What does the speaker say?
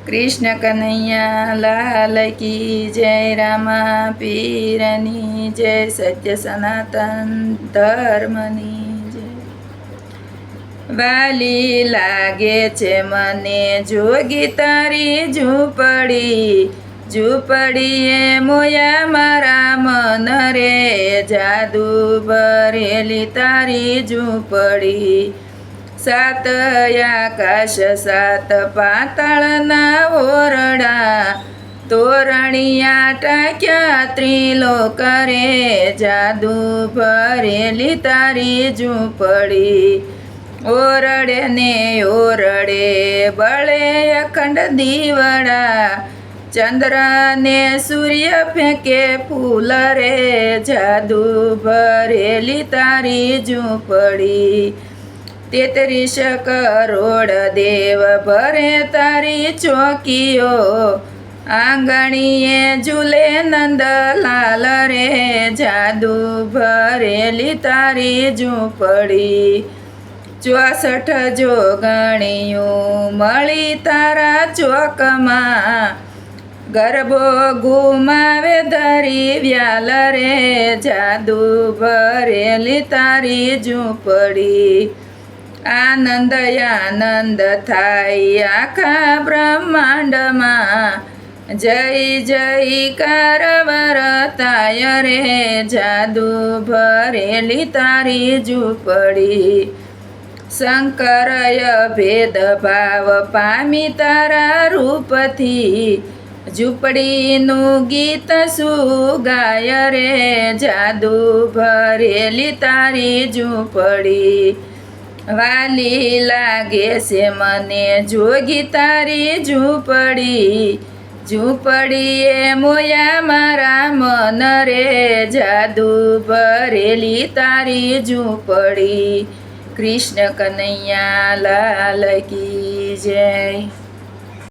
कृष्ण कन्हैया लाल की जय। रामा पीरनी जय। सत्य सनातन धर्मनी जय। वाली लागे छे मने जोगी तारी झूपड़ी। झूपड़ीए मोया मारा मन रे। जादू भरेली तारी झूपड़ी। सात आकाश सात पाताळना ओरडा। तोरणिया टाक्या त्रिलोक रे। जादू भरेली तारी झूपड़ी। ओरडे ने ओरडे बळे अखंड दीवड़ा। चंद्र ने सूर्य फेंके फूल रे। जादू भरेली तारी झूपड़ी। 33 करोड़ देव भरे तारी चौकीओ। आंगणीए झूले नंद लाल रे। जादू भरेली तारी झूपड़ी। 64 जोगणियों मળી तारा ચોકમાં। ગરબો ઘુમાવે ધરી વ્યાલ રે। જાદુ ભરેલી તારી ઝૂંપડી। આનંદ આનંદ થાય આખા બ્રહ્માંડમાં। જય જયકાર વરતાય રે। જાદુ ભરેલી તારી ઝૂંપડી। શંકરય ભેદભાવ પામી તારા રૂપથી। ઝૂંપડીનું ગીત સુગાય રે। જાદુ ભરેલી તારી ઝૂંપડી। વાલી લાગે છે મને જોગી તારી ઝૂંપડી। ઝૂંપડીએ મોયા મારા મન રે। જાદુ ભરેલી તારી ઝૂંપડી। कृष्ण कन्हैया लाल की जय।